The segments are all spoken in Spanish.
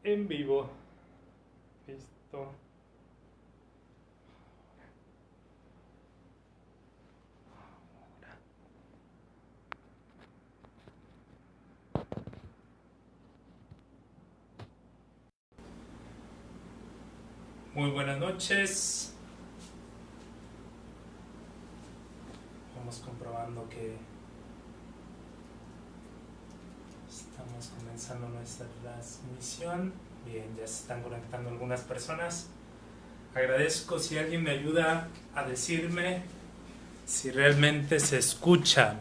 en vivo. Listo. Muy buenas noches. Vamos comprobando que estamos comenzando nuestra transmisión. Bien, ya se están conectando algunas personas. Agradezco si alguien me ayuda a decirme si realmente se escucha.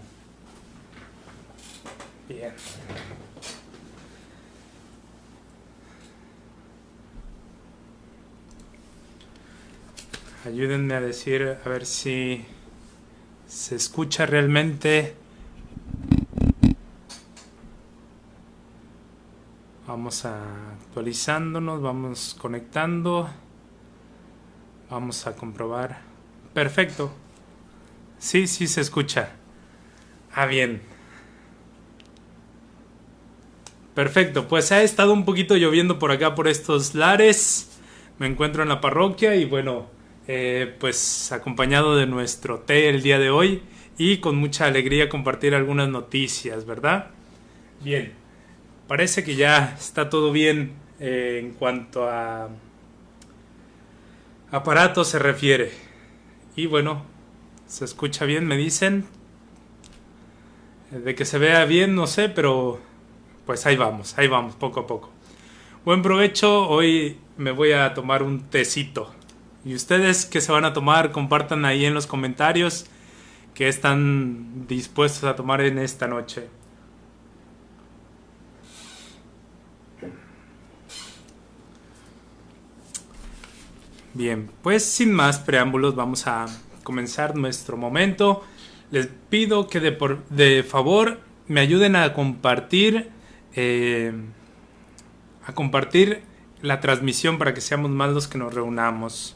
Bien. Ayúdenme a decir, a ver si se escucha realmente. Vamos actualizándonos, vamos conectando. Vamos a comprobar. Perfecto. Sí, sí se escucha. Ah, bien. Perfecto, pues ha estado un poquito lloviendo por acá, por estos lares. Me encuentro en la parroquia y bueno, pues acompañado de nuestro té el día de hoy y con mucha alegría compartir algunas noticias, ¿verdad? Bien, parece que ya está todo bien en cuanto a aparato se refiere. Y bueno, se escucha bien, me dicen. De que se vea bien, no sé, pero pues ahí vamos, poco a poco. Buen provecho, hoy me voy a tomar un tecito. Y ustedes que se van a tomar, compartan ahí en los comentarios qué están dispuestos a tomar en esta noche. Bien, pues sin más preámbulos vamos a comenzar nuestro momento. Les pido que de favor me ayuden a compartir la transmisión para que seamos más los que nos reunamos.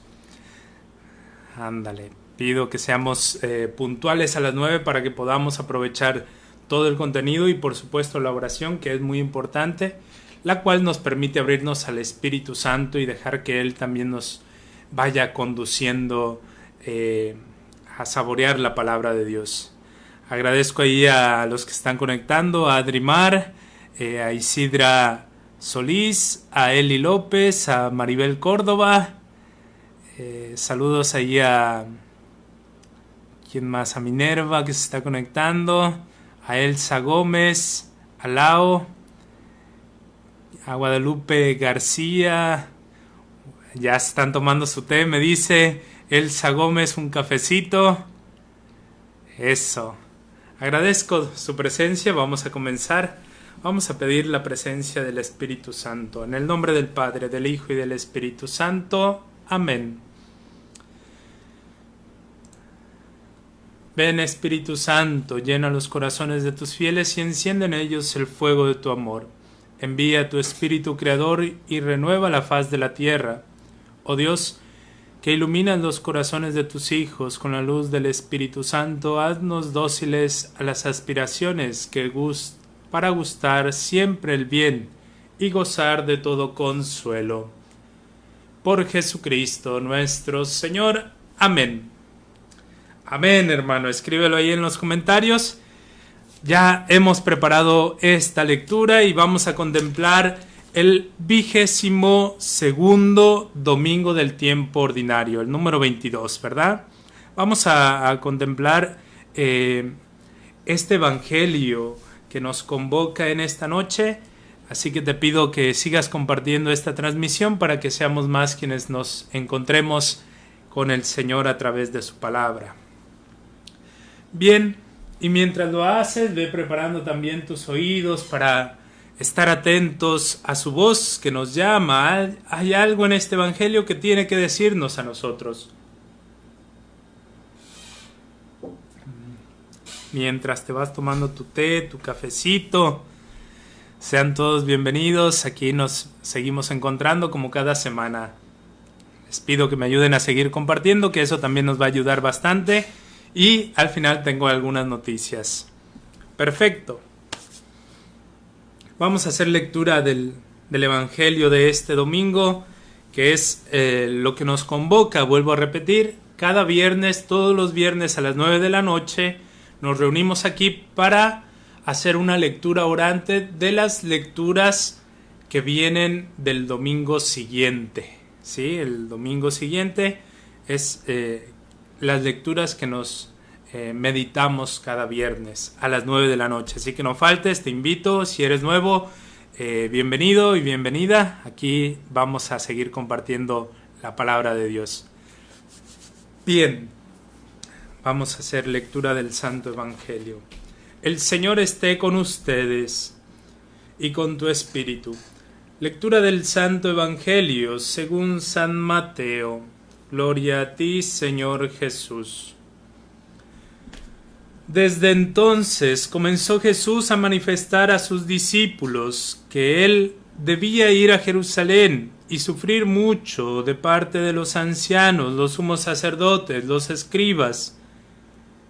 Ándale, pido que seamos puntuales a las 9 para que podamos aprovechar todo el contenido y por supuesto la oración, que es muy importante, la cual nos permite abrirnos al Espíritu Santo y dejar que Él también nos vaya conduciendo a saborear la palabra de Dios. Agradezco ahí a los que están conectando, a Adrimar, a Isidra Solís, a Eli López, a Maribel Córdoba. Saludos ahí a ¿quién más? A Minerva que se está conectando, a Elsa Gómez, a Lao, a Guadalupe García. Ya están tomando su té, me dice Elsa Gómez, un cafecito. Eso. Agradezco su presencia, vamos a comenzar. Vamos a pedir la presencia del Espíritu Santo. En el nombre del Padre, del Hijo y del Espíritu Santo. Amén. Ven Espíritu Santo, llena los corazones de tus fieles y enciende en ellos el fuego de tu amor. Envía tu Espíritu Creador y renueva la faz de la tierra. Oh Dios, que iluminas los corazones de tus hijos con la luz del Espíritu Santo, haznos dóciles a las aspiraciones para gustar siempre el bien y gozar de todo consuelo. Por Jesucristo nuestro Señor. Amén. Amén, hermano. Escríbelo ahí en los comentarios. Ya hemos preparado esta lectura y vamos a contemplar el 22º domingo del tiempo ordinario, el número 22, ¿verdad? Vamos a contemplar este evangelio que nos convoca en esta noche, así que te pido que sigas compartiendo esta transmisión para que seamos más quienes nos encontremos con el Señor a través de su palabra. Bien, y mientras lo haces, ve preparando también tus oídos para estar atentos a su voz que nos llama. Hay algo en este evangelio que tiene que decirnos a nosotros. Mientras te vas tomando tu té, tu cafecito, sean todos bienvenidos. Aquí nos seguimos encontrando como cada semana. Les pido que me ayuden a seguir compartiendo, que eso también nos va a ayudar bastante. Y al final tengo algunas noticias. Perfecto. Vamos a hacer lectura del del Evangelio de este domingo, que es lo que nos convoca, vuelvo a repetir, cada viernes, todos los viernes a las 9 de la noche, nos reunimos aquí para hacer una lectura orante de las lecturas que vienen del domingo siguiente. ¿Sí? El domingo siguiente es las lecturas que nos meditamos cada viernes a las 9 de la noche. Así que no faltes, te invito, si eres nuevo, bienvenido y bienvenida. Aquí vamos a seguir compartiendo la palabra de Dios. Bien, vamos a hacer lectura del Santo Evangelio. El Señor esté con ustedes y con tu espíritu. Lectura del Santo Evangelio según San Mateo. Gloria a ti, Señor Jesús. Desde entonces comenzó Jesús a manifestar a sus discípulos que él debía ir a Jerusalén y sufrir mucho de parte de los ancianos, los sumos sacerdotes, los escribas,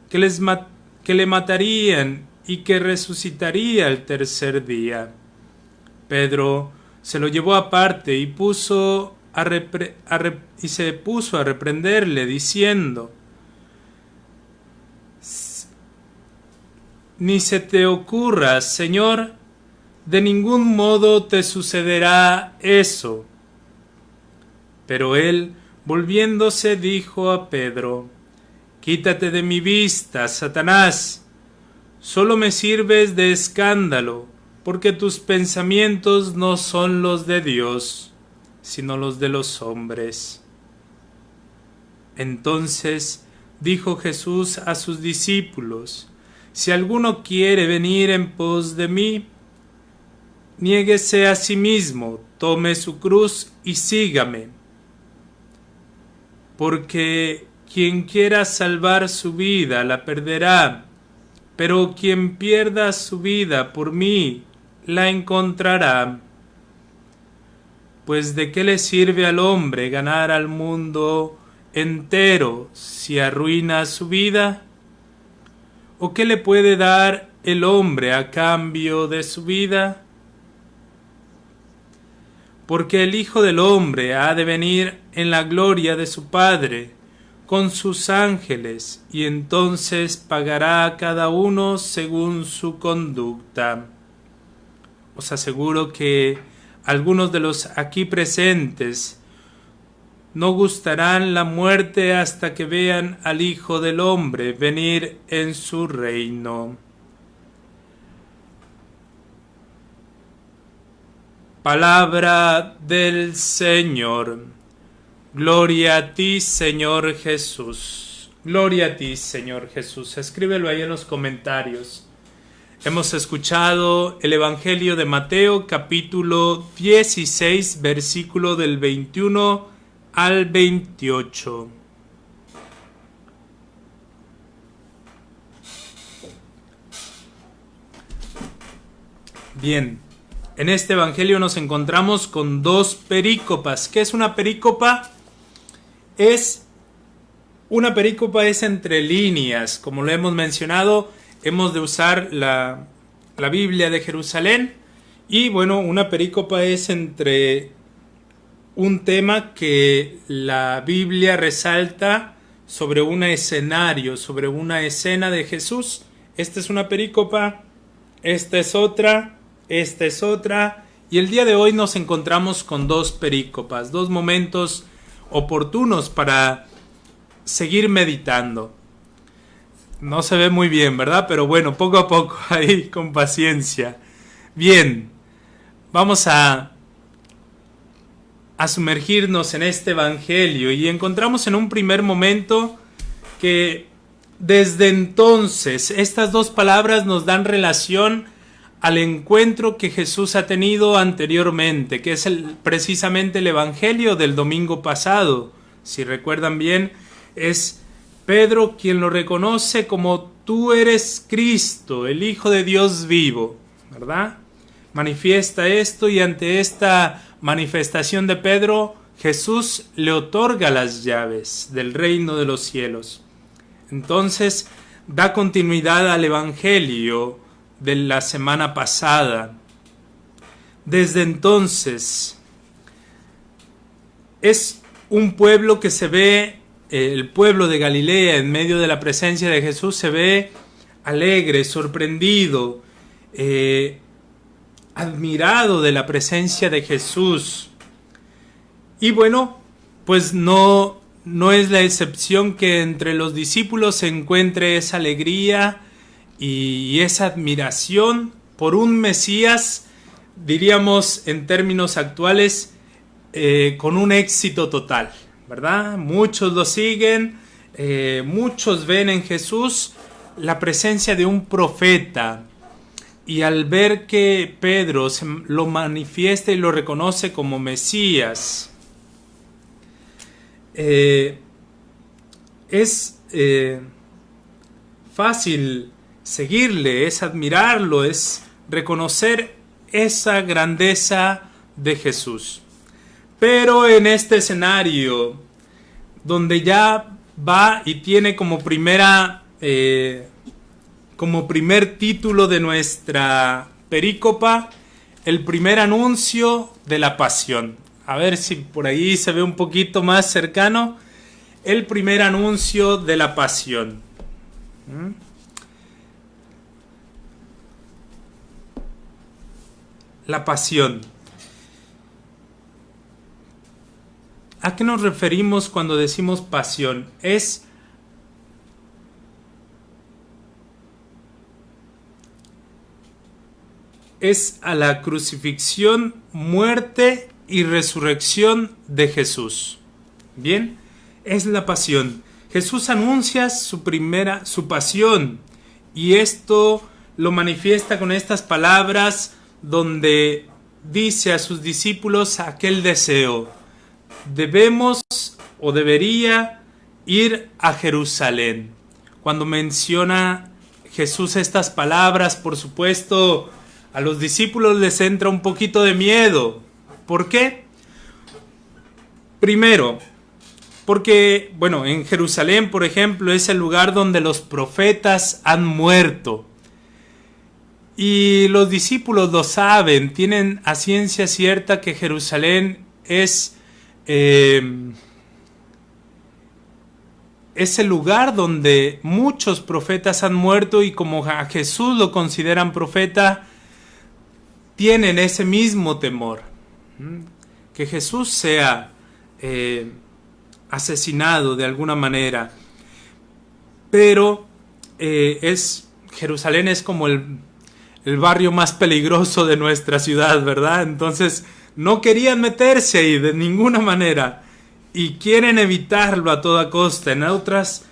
que le matarían y que resucitaría el tercer día. Pedro se lo llevó aparte y se puso a reprenderle, diciendo: Ni se te ocurra, Señor, de ningún modo te sucederá eso. Pero él, volviéndose, dijo a Pedro: Quítate de mi vista, Satanás, solo me sirves de escándalo, porque tus pensamientos no son los de Dios, sino los de los hombres. Entonces dijo Jesús a sus discípulos: Si alguno quiere venir en pos de mí, niéguese a sí mismo, tome su cruz y sígame. Porque quien quiera salvar su vida la perderá, pero quien pierda su vida por mí la encontrará. Pues ¿de qué le sirve al hombre ganar al mundo entero si arruina su vida? ¿O qué le puede dar el hombre a cambio de su vida? Porque el Hijo del Hombre ha de venir en la gloria de su Padre con sus ángeles, y entonces pagará a cada uno según su conducta. Os aseguro que algunos de los aquí presentes no gustarán la muerte hasta que vean al Hijo del Hombre venir en su reino. Palabra del Señor. Gloria a ti, Señor Jesús. Gloria a ti, Señor Jesús. Escríbelo ahí en los comentarios. Hemos escuchado el Evangelio de Mateo, capítulo 16, versículo del 21 al 28. Bien, en este Evangelio nos encontramos con dos perícopas. ¿Qué es una perícopa? Una perícopa es entre líneas. Como lo hemos mencionado, hemos de usar la Biblia de Jerusalén. Y bueno, una perícopa es entre un tema que la Biblia resalta sobre un escenario, sobre una escena de Jesús. Esta es una perícopa, esta es otra, esta es otra. Y el día de hoy nos encontramos con dos perícopas, dos momentos oportunos para seguir meditando. No se ve muy bien, ¿verdad? Pero bueno, poco a poco, ahí con paciencia. Bien, vamos a sumergirnos en este Evangelio y encontramos en un primer momento que desde entonces estas dos palabras nos dan relación al encuentro que Jesús ha tenido anteriormente, que es precisamente el Evangelio del domingo pasado. Si recuerdan bien, es Pedro quien lo reconoce como tú eres Cristo, el Hijo de Dios vivo, ¿verdad? Manifiesta esto y ante esta manifestación de Pedro, Jesús le otorga las llaves del reino de los cielos. Entonces, da continuidad al Evangelio de la semana pasada. Desde entonces es un pueblo que se ve, el pueblo de Galilea, en medio de la presencia de Jesús, se ve alegre, sorprendido, admirado de la presencia de Jesús. Y bueno, pues no es la excepción que entre los discípulos se encuentre esa alegría y esa admiración por un Mesías, diríamos en términos actuales, con un éxito total, ¿verdad? Muchos lo siguen, muchos ven en Jesús la presencia de un profeta, y al ver que Pedro lo manifiesta y lo reconoce como Mesías, es fácil seguirle, es admirarlo, es reconocer esa grandeza de Jesús. Pero en este escenario, donde ya va y tiene como primer título de nuestra perícopa, el primer anuncio de la pasión. A ver si por ahí se ve un poquito más cercano. El primer anuncio de la pasión. La pasión. ¿A qué nos referimos cuando decimos pasión? Es a la crucifixión, muerte y resurrección de Jesús. Bien, es la pasión. Jesús anuncia su pasión, y esto lo manifiesta con estas palabras donde dice a sus discípulos aquel deseo: debemos o debería ir a Jerusalén. Cuando menciona Jesús estas palabras, por supuesto, a los discípulos les entra un poquito de miedo. ¿Por qué? Primero, porque, bueno, en Jerusalén, por ejemplo, es el lugar donde los profetas han muerto. Y los discípulos lo saben, tienen a ciencia cierta que Jerusalén es el lugar donde muchos profetas han muerto, y como a Jesús lo consideran profeta, tienen ese mismo temor, que Jesús sea asesinado de alguna manera. Pero Jerusalén es como el barrio más peligroso de nuestra ciudad, ¿verdad? Entonces no querían meterse ahí de ninguna manera y quieren evitarlo a toda costa. En otras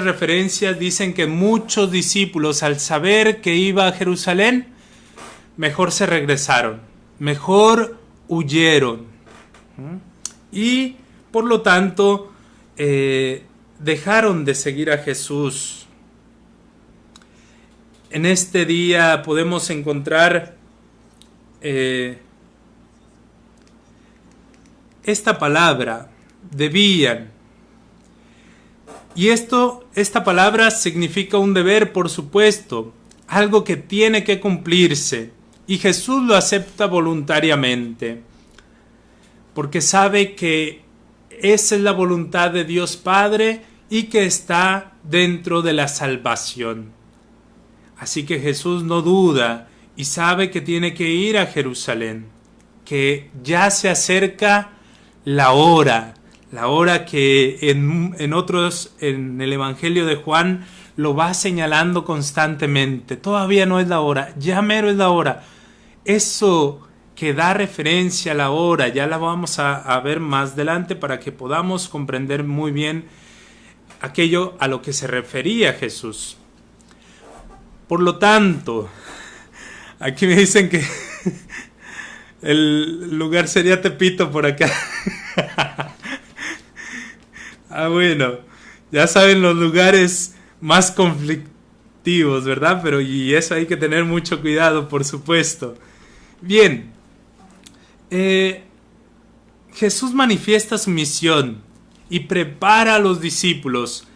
referencias dicen que muchos discípulos, al saber que iba a Jerusalén, mejor se regresaron, mejor huyeron. Y por lo tanto dejaron de seguir a Jesús. En este día podemos encontrar esta palabra, debían. Y esta palabra significa un deber, por supuesto, algo que tiene que cumplirse. Y Jesús lo acepta voluntariamente, porque sabe que esa es la voluntad de Dios Padre y que está dentro de la salvación. Así que Jesús no duda y sabe que tiene que ir a Jerusalén, que ya se acerca la hora que en el Evangelio de Juan lo va señalando constantemente. Todavía no es la hora, ya mero es la hora. Eso que da referencia a la hora, ya la vamos a ver más adelante para que podamos comprender muy bien aquello a lo que se refería Jesús. Por lo tanto, aquí me dicen que el lugar sería Tepito por acá. Bueno, ya saben los lugares más conflictivos, ¿verdad? Y eso hay que tener mucho cuidado, por supuesto. Bien, Jesús manifiesta su misión y prepara a los discípulos.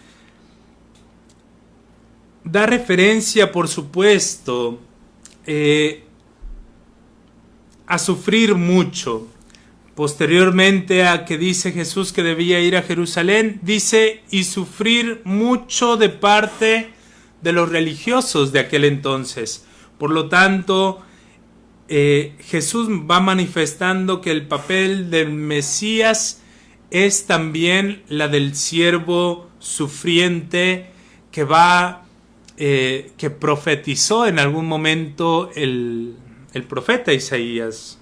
Da referencia, por supuesto, a sufrir mucho. Posteriormente a que dice Jesús que debía ir a Jerusalén, dice, y sufrir mucho de parte de los religiosos de aquel entonces. Por lo tanto, Jesús va manifestando que el papel del Mesías es también la del siervo sufriente que que profetizó en algún momento el profeta Isaías.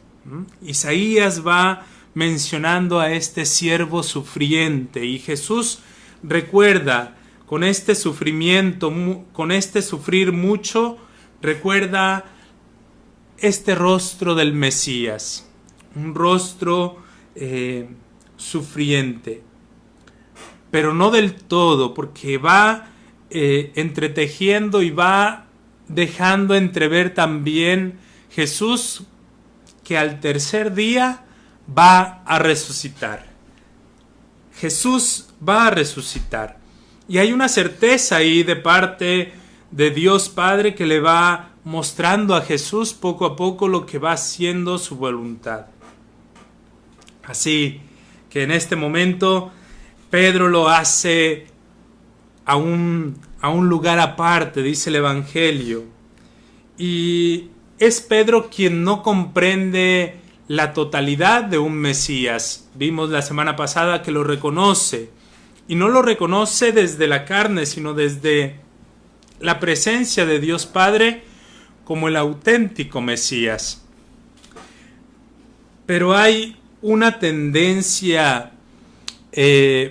Isaías va mencionando a este siervo sufriente, y Jesús recuerda con este sufrimiento, con este sufrir mucho, recuerda este rostro del Mesías, un rostro sufriente, pero no del todo, porque va entretejiendo y va dejando entrever también Jesús que al tercer día va a resucitar. Jesús va a resucitar. Y hay una certeza ahí de parte de Dios Padre que le va mostrando a Jesús poco a poco lo que va siendo su voluntad. Así que en este momento Pedro lo hace a un lugar aparte, dice el Evangelio. Y es Pedro quien no comprende la totalidad de un Mesías. Vimos la semana pasada que lo reconoce. Y no lo reconoce desde la carne, sino desde la presencia de Dios Padre como el auténtico Mesías. Pero hay una tendencia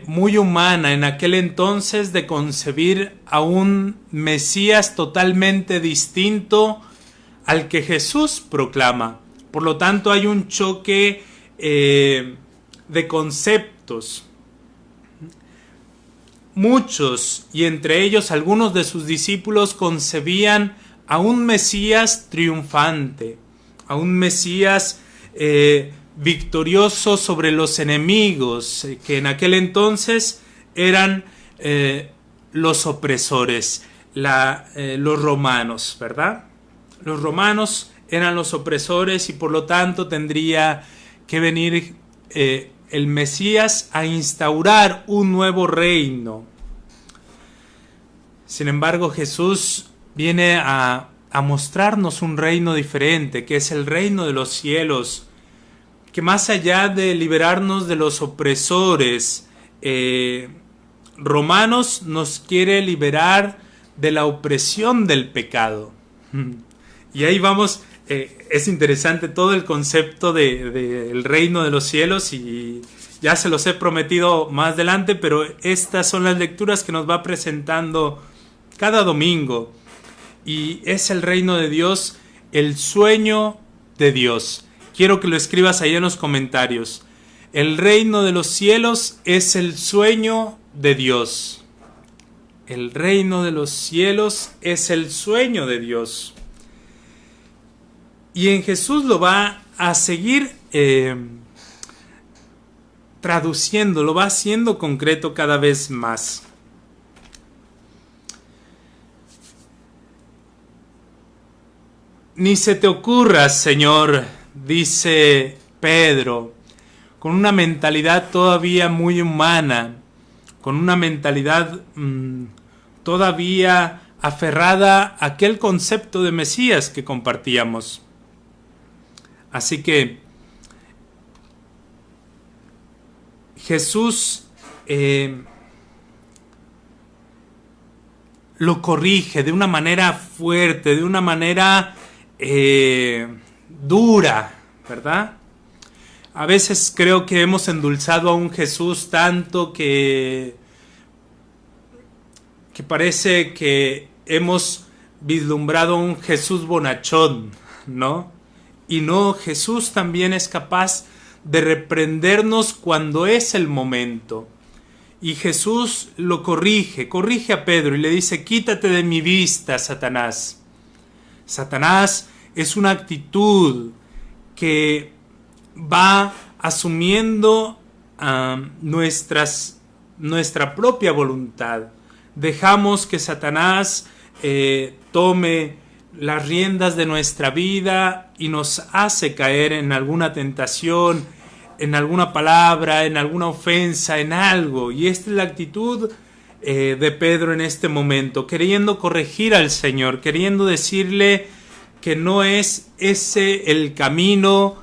muy humana en aquel entonces de concebir a un Mesías totalmente distinto al que Jesús proclama. Por lo tanto, hay un choque de conceptos. Muchos, y entre ellos algunos de sus discípulos, concebían a un Mesías triunfante, a un Mesías victorioso sobre los enemigos, que en aquel entonces eran los opresores, los romanos, ¿verdad? Los romanos eran los opresores y por lo tanto tendría que venir el Mesías a instaurar un nuevo reino. Sin embargo, Jesús viene a mostrarnos un reino diferente, que es el reino de los cielos, que más allá de liberarnos de los opresores romanos, nos quiere liberar de la opresión del pecado. Y ahí vamos, es interesante todo el concepto del reino de los cielos, y ya se los he prometido más adelante, pero estas son las lecturas que nos va presentando cada domingo. Y es el reino de Dios, el sueño de Dios. Quiero que lo escribas ahí en los comentarios. El reino de los cielos es el sueño de Dios. El reino de los cielos es el sueño de Dios. Y en Jesús lo va a seguir traduciendo, lo va haciendo concreto cada vez más. Ni se te ocurra, Señor, dice Pedro, con una mentalidad todavía muy humana, con una mentalidad todavía aferrada a aquel concepto de Mesías que compartíamos. Así que Jesús lo corrige de una manera fuerte, de una manera dura, ¿verdad? A veces creo que hemos endulzado a un Jesús tanto que parece que hemos vislumbrado un Jesús bonachón, ¿no? Y no, Jesús también es capaz de reprendernos cuando es el momento. Y Jesús lo corrige a Pedro y le dice: quítate de mi vista, Satanás. Satanás es una actitud que va asumiendo nuestra propia voluntad. Dejamos que Satanás tome las riendas de nuestra vida y nos hace caer en alguna tentación, en alguna palabra, en alguna ofensa, en algo. Y esta es la actitud de Pedro en este momento, queriendo corregir al Señor, queriendo decirle que no es ese el camino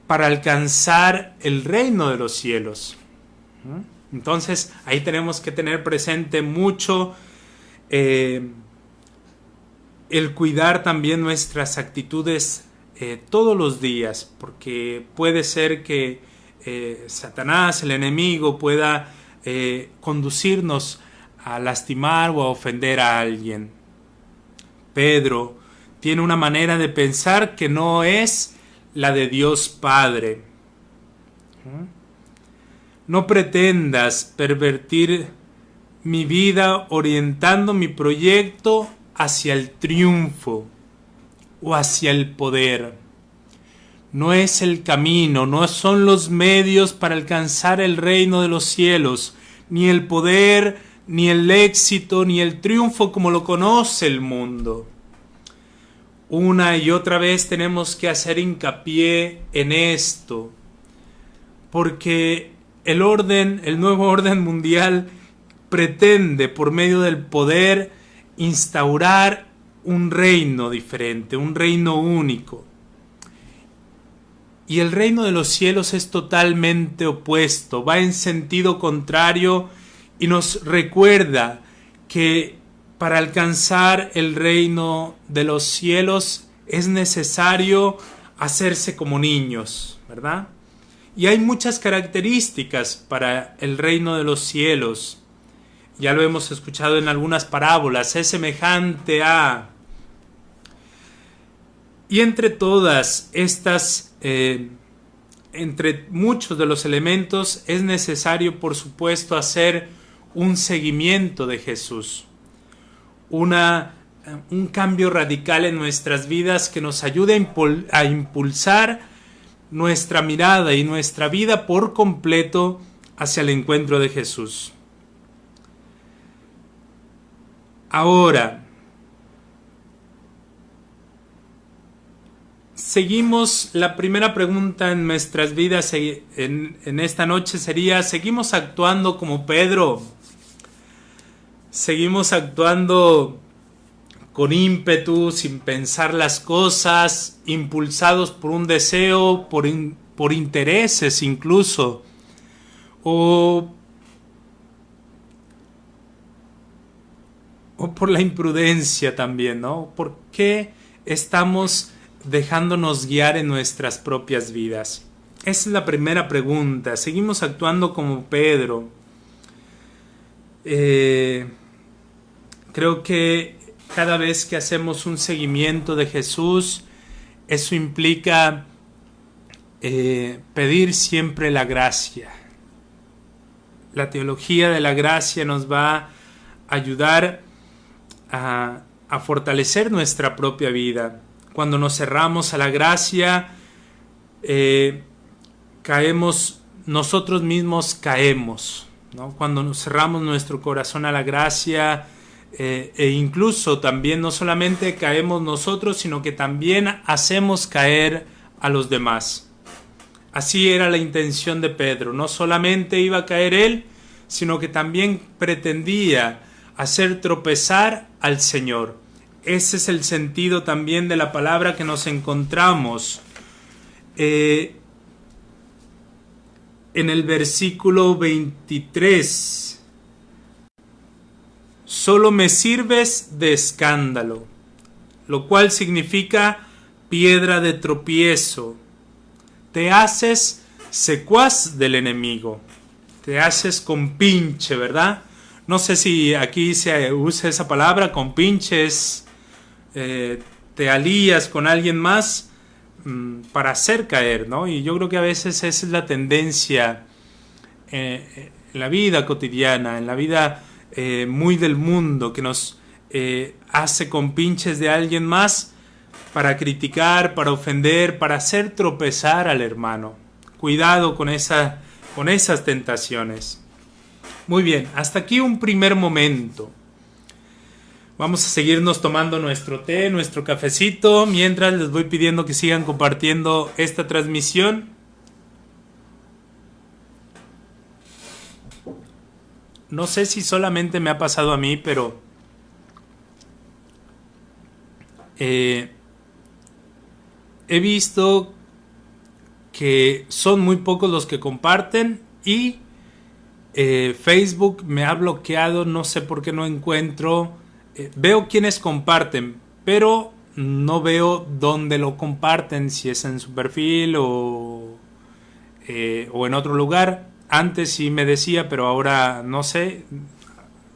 para alcanzar el reino de los cielos. Entonces ahí tenemos que tener presente mucho el cuidar también nuestras actitudes todos los días, porque puede ser que Satanás, el enemigo, pueda conducirnos a lastimar o a ofender a alguien. Pedro tiene una manera de pensar que no es la de Dios Padre. No pretendas pervertir mi vida orientando mi proyecto hacia el triunfo o hacia el poder. No es el camino, no son los medios para alcanzar el reino de los cielos, ni el poder, ni el éxito, ni el triunfo como lo conoce el mundo. Una y otra vez tenemos que hacer hincapié en esto, porque el nuevo orden mundial pretende, por medio del poder, instaurar un reino diferente, un reino único. Y el reino de los cielos es totalmente opuesto, va en sentido contrario y nos recuerda que para alcanzar el reino de los cielos es necesario hacerse como niños, ¿verdad? Y hay muchas características para el reino de los cielos. Ya lo hemos escuchado en algunas parábolas, es semejante a... Y entre todas estas, entre muchos de los elementos, es necesario, por supuesto, hacer un seguimiento de Jesús. Un cambio radical en nuestras vidas que nos ayude a impulsar nuestra mirada y nuestra vida por completo hacia el encuentro de Jesús. Ahora, seguimos, la primera pregunta en nuestras vidas en esta noche sería, ¿seguimos actuando como Pedro? ¿Seguimos actuando con ímpetu, sin pensar las cosas, impulsados por un deseo, por intereses incluso? ¿O por la imprudencia también, ¿no? ¿Por qué estamos dejándonos guiar en nuestras propias vidas? Esa es la primera pregunta. ¿Seguimos actuando como Pedro? Creo que cada vez que hacemos un seguimiento de Jesús, eso implica pedir siempre la gracia. La teología de la gracia nos va a ayudar a fortalecer nuestra propia vida. Cuando nos cerramos a la gracia, caemos, nosotros mismos caemos, ¿no? Cuando nos cerramos nuestro corazón a la gracia, e incluso también no solamente caemos nosotros, sino que también hacemos caer a los demás. Así era la intención de Pedro. No solamente iba a caer él, sino que también pretendía hacer tropezar al Señor. Ese es el sentido también de la palabra que nos encontramos en el versículo 23. Solo me sirves de escándalo, lo cual significa piedra de tropiezo. Te haces secuaz del enemigo, te haces compinche, ¿verdad? No sé si aquí se usa esa palabra, compinches, te alías con alguien más para hacer caer, ¿no? Y yo creo que a veces esa es la tendencia en la vida cotidiana, en la vida muy del mundo, que nos hace compinches de alguien más para criticar, para ofender, para hacer tropezar al hermano. Cuidado con esas tentaciones. Muy bien, hasta aquí un primer momento. Vamos a seguirnos tomando nuestro té, nuestro cafecito, mientras les voy pidiendo que sigan compartiendo esta transmisión. No sé si solamente me ha pasado a mí, pero he visto que son muy pocos los que comparten y Facebook me ha bloqueado, no sé por qué no encuentro. Veo quienes comparten, pero no veo dónde lo comparten, si es en su perfil o en otro lugar. Antes sí me decía, pero ahora no sé.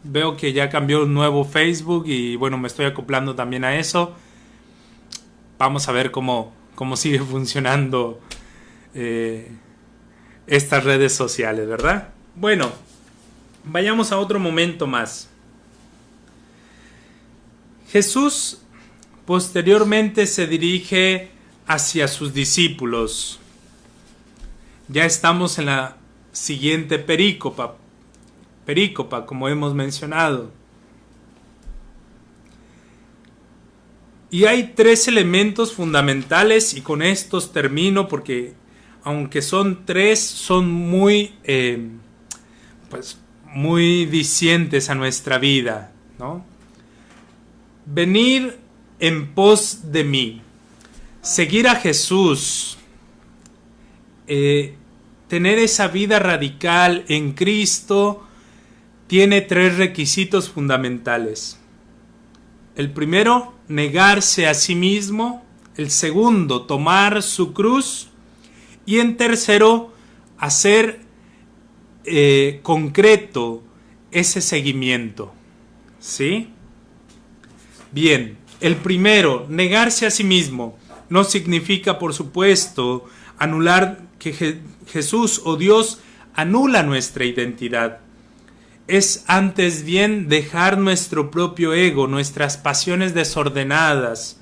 Veo que ya cambió un nuevo Facebook y bueno, me estoy acoplando también a eso. Vamos a ver cómo sigue funcionando estas redes sociales, ¿verdad? Bueno, vayamos a otro momento más. Jesús posteriormente se dirige hacia sus discípulos. Ya estamos en la siguiente perícopa, como hemos mencionado. Y hay 3 elementos fundamentales y con estos termino porque aunque son 3, son muy discientes a nuestra vida, ¿no? Venir en pos de mí, seguir a Jesús, tener esa vida radical en Cristo, tiene 3 requisitos fundamentales. El primero, negarse a sí mismo. El segundo, tomar su cruz. Y en tercero, hacer concreto ese seguimiento. ¿Sí? Bien, el primero, negarse a sí mismo, no significa, por supuesto, anular que Jesús o Dios anula nuestra identidad. Es antes bien dejar nuestro propio ego, nuestras pasiones desordenadas.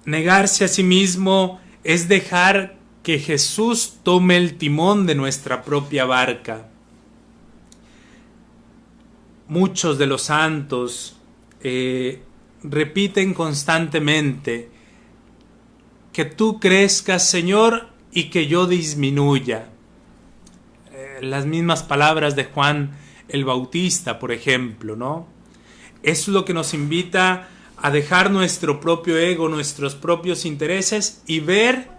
Negarse a sí mismo es dejar que Jesús tome el timón de nuestra propia barca. Muchos de los santos repiten constantemente: que tú crezcas, Señor, y que yo disminuya. Las mismas palabras de Juan el Bautista, por ejemplo, ¿no? Eso es lo que nos invita a dejar nuestro propio ego, nuestros propios intereses y ver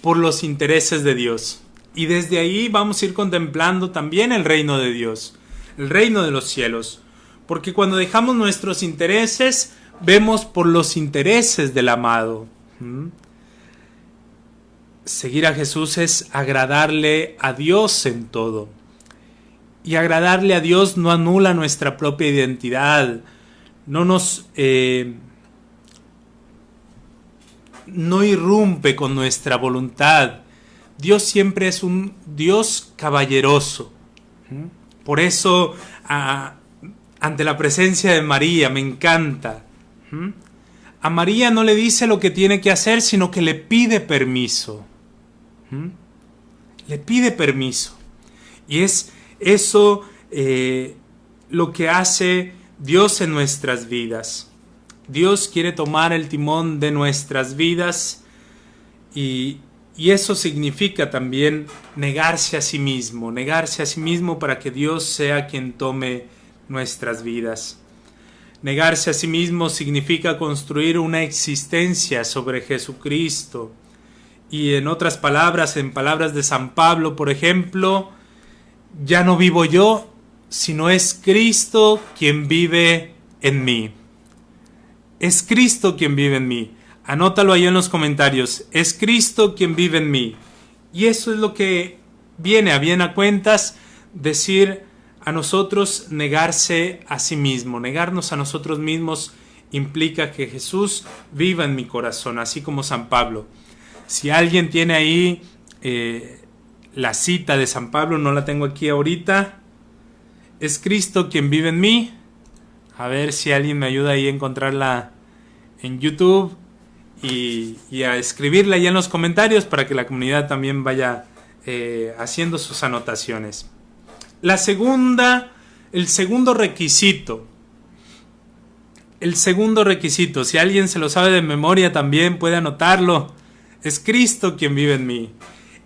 por los intereses de Dios. Y desde ahí vamos a ir contemplando también el reino de Dios, el reino de los cielos. Porque cuando dejamos nuestros intereses, vemos por los intereses del amado. Seguir a Jesús es agradarle a Dios en todo. Y agradarle a Dios no anula nuestra propia identidad, no irrumpe con nuestra voluntad. Dios siempre es un Dios caballeroso. Por eso, ante la presencia de María, me encanta. A María no le dice lo que tiene que hacer, sino que le pide permiso. Le pide permiso. Y es eso lo que hace Dios en nuestras vidas. Dios quiere tomar el timón de nuestras vidas y eso significa también negarse a sí mismo para que Dios sea quien tome nuestras vidas. Negarse a sí mismo significa construir una existencia sobre Jesucristo. Y en otras palabras, en palabras de San Pablo, por ejemplo, ya no vivo yo, sino es Cristo quien vive en mí. Es Cristo quien vive en mí. Anótalo ahí en los comentarios. Es Cristo quien vive en mí. Y eso es lo que viene a bien a cuentas decir a nosotros negarse a sí mismo. Negarnos a nosotros mismos implica que Jesús viva en mi corazón, así como San Pablo. Si alguien tiene ahí la cita de San Pablo, no la tengo aquí ahorita. Es Cristo quien vive en mí. A ver si alguien me ayuda ahí a encontrarla en YouTube y a escribirla ya en los comentarios para que la comunidad también vaya haciendo sus anotaciones. La segunda el segundo requisito, si alguien se lo sabe de memoria también puede anotarlo, es Cristo quien vive en mí.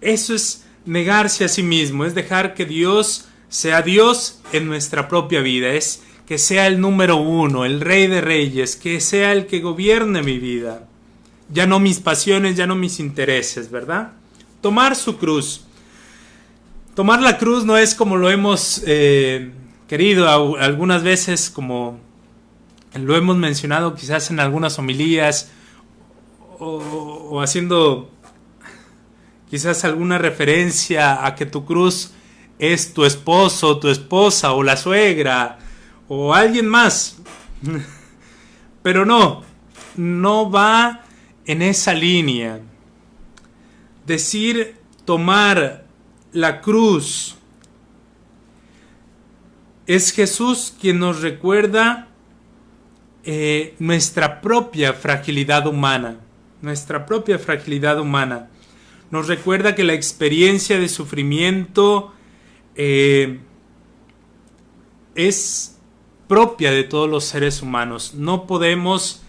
Eso es negarse a sí mismo, es dejar que Dios sea Dios en nuestra propia vida, es que sea el número uno, el Rey de Reyes, que sea el que gobierne mi vida. Ya no mis pasiones, ya no mis intereses, ¿verdad? Tomar su cruz. Tomar la cruz no es como lo hemos querido algunas veces, como lo hemos mencionado quizás en algunas homilías o haciendo quizás alguna referencia a que tu cruz es tu esposo, tu esposa o la suegra o alguien más. Pero no va en esa línea. Decir tomar la cruz es Jesús quien nos recuerda nuestra propia fragilidad humana. Nos recuerda que la experiencia de sufrimiento es propia de todos los seres humanos. No podemos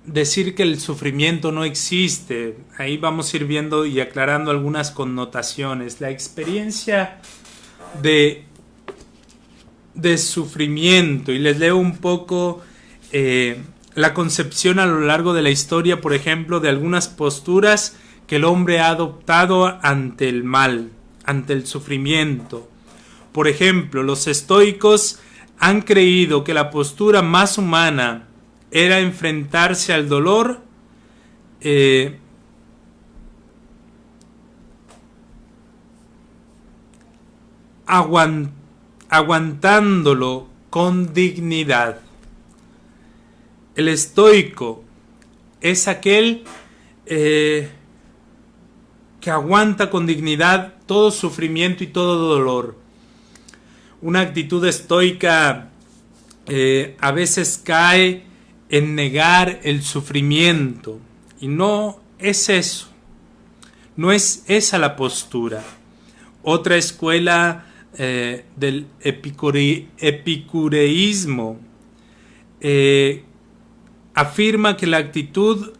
decir que el sufrimiento no existe. Ahí vamos a ir viendo y aclarando algunas connotaciones. La experiencia de sufrimiento, y les leo un poco la concepción a lo largo de la historia, por ejemplo, de algunas posturas que el hombre ha adoptado ante el mal, ante el sufrimiento. Por ejemplo, los estoicos han creído que la postura más humana era enfrentarse al dolor aguantándolo con dignidad. El estoico es aquel que aguanta con dignidad todo sufrimiento y todo dolor. Una actitud estoica a veces cae en negar el sufrimiento, y no es eso, no es esa la postura. Otra escuela del epicureísmo afirma que la actitud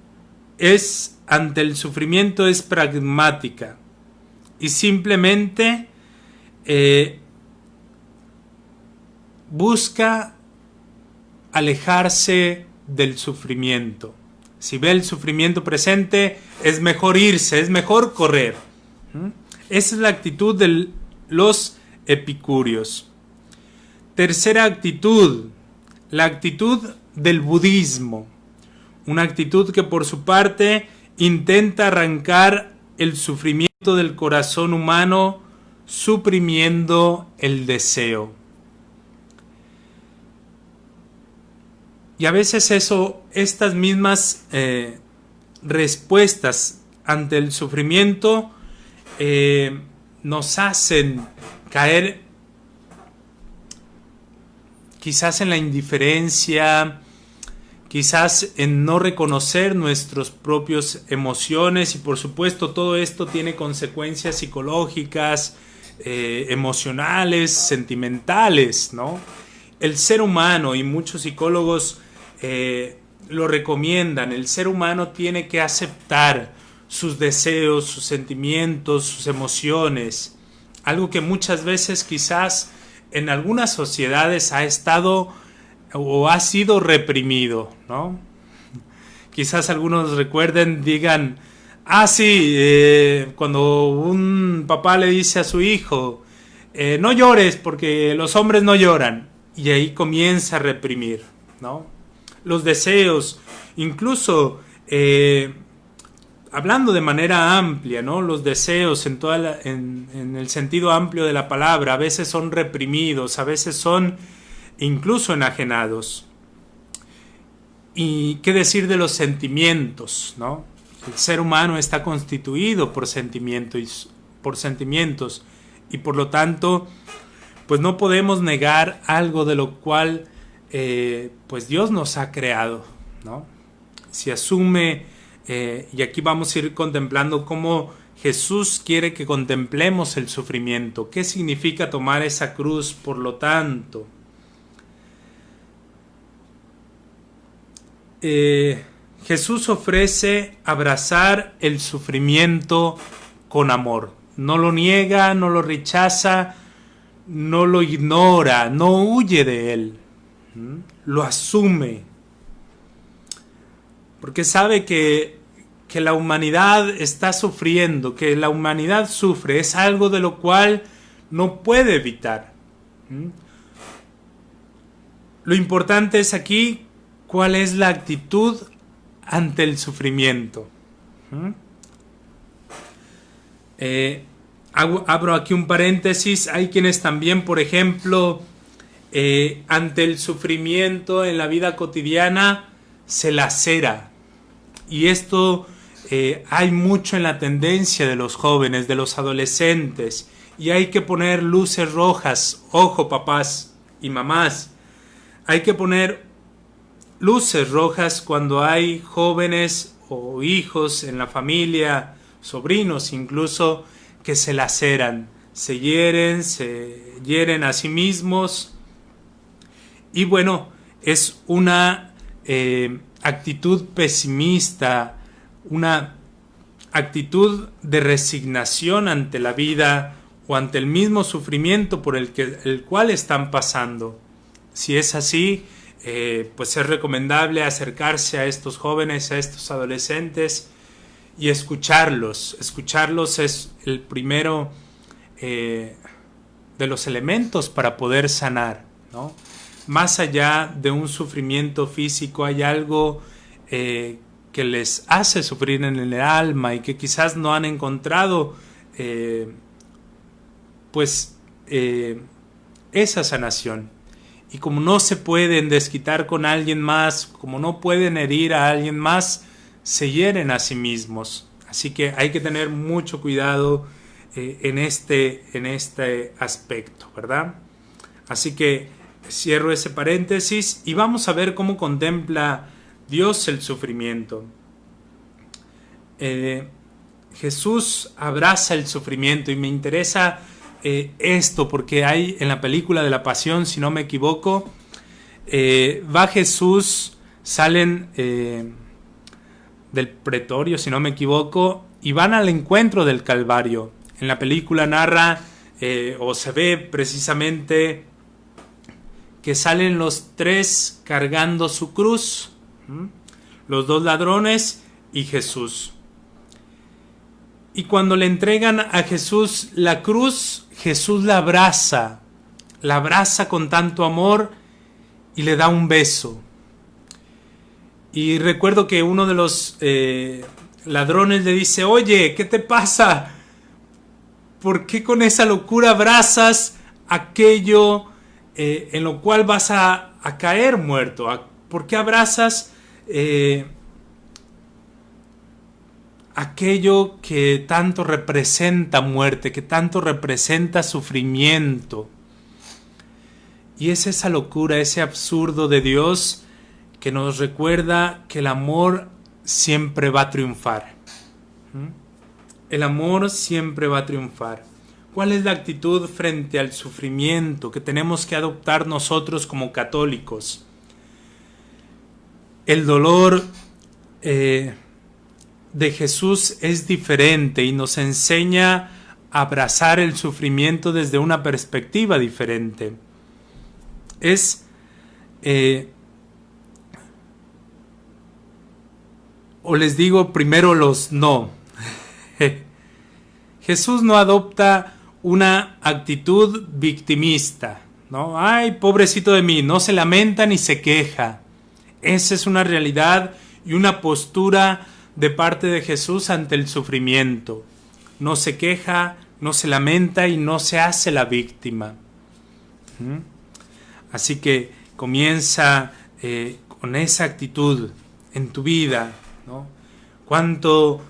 ante el sufrimiento es pragmática y simplemente busca alejarse del sufrimiento. Si ve el sufrimiento presente, es mejor irse, es mejor correr. Esa es la actitud de los epicúreos. Tercera actitud, la actitud del budismo. Una actitud que por su parte intenta arrancar el sufrimiento del corazón humano, suprimiendo el deseo. Y a veces estas mismas respuestas ante el sufrimiento nos hacen caer quizás en la indiferencia, quizás en no reconocer nuestras propias emociones, y por supuesto todo esto tiene consecuencias psicológicas, emocionales, sentimentales, ¿no? El ser humano, y muchos psicólogos lo recomiendan, el ser humano tiene que aceptar sus deseos, sus sentimientos, sus emociones, algo que muchas veces quizás en algunas sociedades ha estado o ha sido reprimido, ¿no? Quizás algunos recuerden, digan, cuando un papá le dice a su hijo, no llores porque los hombres no lloran, y ahí comienza a reprimir, ¿no? Los deseos, incluso hablando de manera amplia, ¿no? Los deseos en el sentido amplio de la palabra a veces son reprimidos, a veces son incluso enajenados. ¿Y qué decir de los sentimientos, ¿no? El ser humano está constituido por sentimientos y por lo tanto pues no podemos negar algo de lo cual pues Dios nos ha creado, ¿no? Si asume, y aquí vamos a ir contemplando cómo Jesús quiere que contemplemos el sufrimiento. ¿Qué significa tomar esa cruz, por lo tanto? Jesús ofrece abrazar el sufrimiento con amor. No lo niega, no lo rechaza, no lo ignora, no huye de él. Lo asume. Porque sabe que la humanidad está sufriendo, que la humanidad sufre, es algo de lo cual no puede evitar. Lo importante es aquí cuál es la actitud ante el sufrimiento. Abro aquí un paréntesis. Hay quienes también, por ejemplo, ante el sufrimiento en la vida cotidiana se lacera. Y esto hay mucho en la tendencia de los jóvenes, de los adolescentes. Y hay que poner luces rojas. Ojo, papás y mamás. Hay que poner luces rojas cuando hay jóvenes o hijos en la familia, sobrinos incluso, que se laceran, se hieren a sí mismos. Y bueno, es una actitud pesimista, una actitud de resignación ante la vida o ante el mismo sufrimiento por el cual están pasando. Si es así, pues es recomendable acercarse a estos jóvenes, a estos adolescentes y escucharlos. Escucharlos es el primero de los elementos para poder sanar, ¿no? Más allá de un sufrimiento físico hay algo que les hace sufrir en el alma y que quizás no han encontrado esa sanación. Y como no se pueden desquitar con alguien más, como no pueden herir a alguien más, se hieren a sí mismos. Así que hay que tener mucho cuidado en este aspecto, ¿verdad? Así que cierro ese paréntesis y vamos a ver cómo contempla Dios el sufrimiento. Jesús abraza el sufrimiento y me interesa esto porque hay en la película de la Pasión, si no me equivoco, va Jesús, salen del pretorio, si no me equivoco, y van al encuentro del Calvario. En la película narra o se ve precisamente que salen los tres cargando su cruz, los dos ladrones y Jesús. Y cuando le entregan a Jesús la cruz, Jesús la abraza con tanto amor y le da un beso. Y recuerdo que uno de los ladrones le dice: oye, ¿qué te pasa? ¿Por qué con esa locura abrazas aquello en lo cual vas a caer muerto? ¿Por qué abrazas aquello que tanto representa muerte, que tanto representa sufrimiento? Y es esa locura, ese absurdo de Dios que nos recuerda que el amor siempre va a triunfar. El amor siempre va a triunfar. ¿Cuál es la actitud frente al sufrimiento que tenemos que adoptar nosotros como católicos? El dolor de Jesús es diferente y nos enseña a abrazar el sufrimiento desde una perspectiva diferente. O les digo primero los no. Jesús no adopta una actitud victimista, ¿no? Ay, pobrecito de mí, no se lamenta ni se queja. Esa es una realidad y una postura de parte de Jesús ante el sufrimiento. No se queja, no se lamenta y no se hace la víctima. Así que comienza con esa actitud en tu vida, ¿no? ¿Cuánto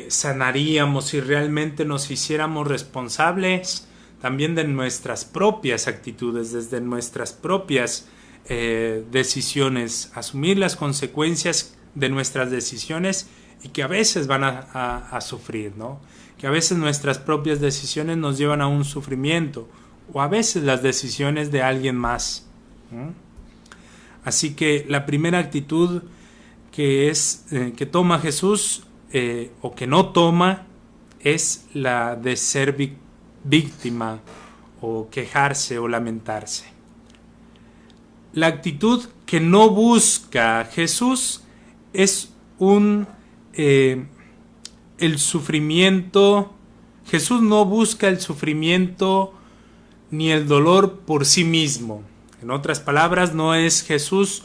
sanaríamos si realmente nos hiciéramos responsables también de nuestras propias actitudes, desde nuestras propias decisiones, asumir las consecuencias de nuestras decisiones y que a veces van a sufrir, ¿no? Que a veces nuestras propias decisiones nos llevan a un sufrimiento, o a veces las decisiones de alguien más. Así que la primera actitud que toma Jesús, o que no toma, es la de ser víctima, o quejarse o lamentarse. La actitud que no busca Jesús es el sufrimiento. Jesús no busca el sufrimiento ni el dolor por sí mismo. En otras palabras, no es Jesús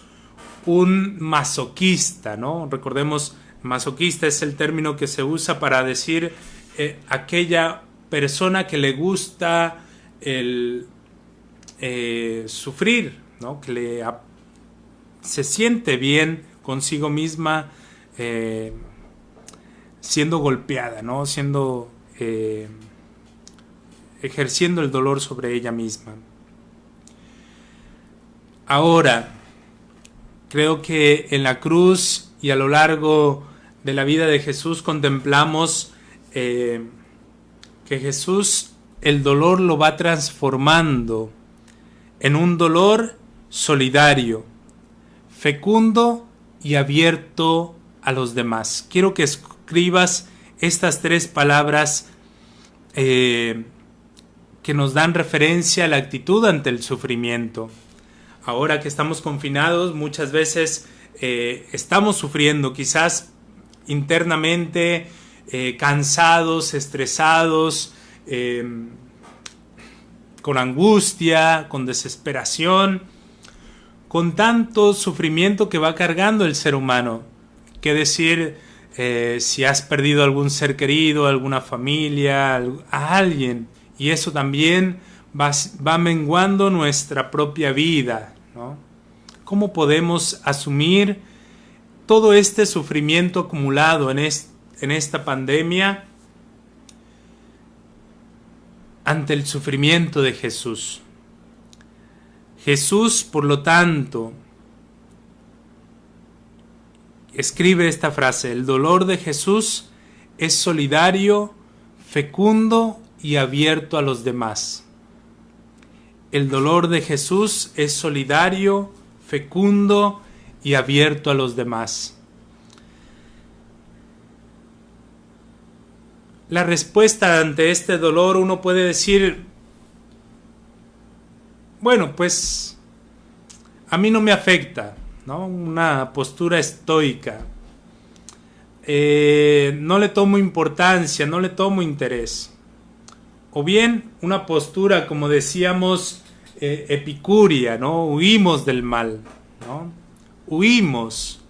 un masoquista, ¿no? Recordemos, masoquista es el término que se usa para decir aquella persona que le gusta el sufrir, ¿no? Que se siente bien consigo misma siendo golpeada, ¿no? Ejerciendo el dolor sobre ella misma. Ahora, creo que en la cruz y a lo largo de la vida de Jesús contemplamos que Jesús el dolor lo va transformando en un dolor solidario, fecundo y abierto a los demás. Quiero que escribas estas 3 palabras que nos dan referencia a la actitud ante el sufrimiento. Ahora que estamos confinados, muchas veces estamos sufriendo, quizás internamente, cansados, estresados, con angustia, con desesperación, con tanto sufrimiento que va cargando el ser humano. ¿Qué decir si has perdido algún ser querido, alguna familia, a alguien? Y eso también va menguando nuestra propia vida, ¿no? ¿Cómo podemos asumir todo este sufrimiento acumulado en esta pandemia ante el sufrimiento de Jesús? Jesús, por lo tanto, escribe esta frase: el dolor de Jesús es solidario, fecundo y abierto a los demás. El dolor de Jesús es solidario, fecundo y abierto a los demás. La respuesta ante este dolor, uno puede decir, bueno, pues a mí no me afecta, ¿no? Una postura estoica. No le tomo importancia, no le tomo interés. O bien una postura, como decíamos, epicúrea, ¿no? Huimos del mal, ¿no? Huimos.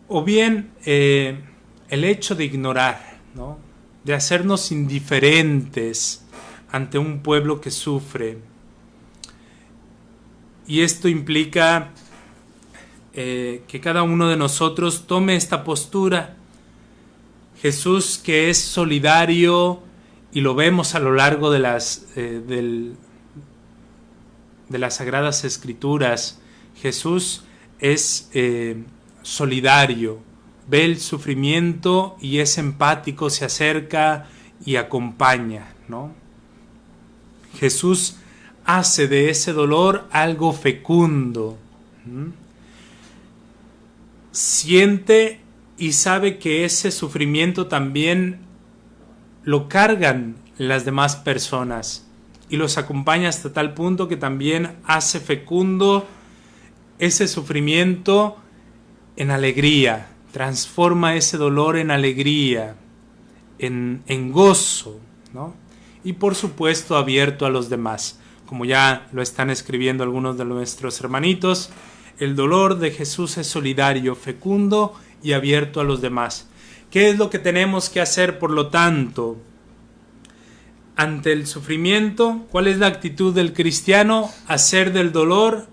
O bien el hecho de ignorar, ¿no? De hacernos indiferentes ante un pueblo que sufre. Y esto implica que cada uno de nosotros tome esta postura. Jesús, que es solidario, y lo vemos a lo largo de las Sagradas Escrituras. Jesús es solidario, ve el sufrimiento y es empático, se acerca y acompaña, ¿no? Jesús hace de ese dolor algo fecundo. Siente y sabe que ese sufrimiento también lo cargan las demás personas y los acompaña hasta tal punto que también hace fecundo ese sufrimiento en alegría, transforma ese dolor en alegría, en gozo, ¿no? Y por supuesto abierto a los demás. Como ya lo están escribiendo algunos de nuestros hermanitos, el dolor de Jesús es solidario, fecundo y abierto a los demás. ¿Qué es lo que tenemos que hacer, por lo tanto, ante el sufrimiento? ¿Cuál es la actitud del cristiano? Hacer del dolor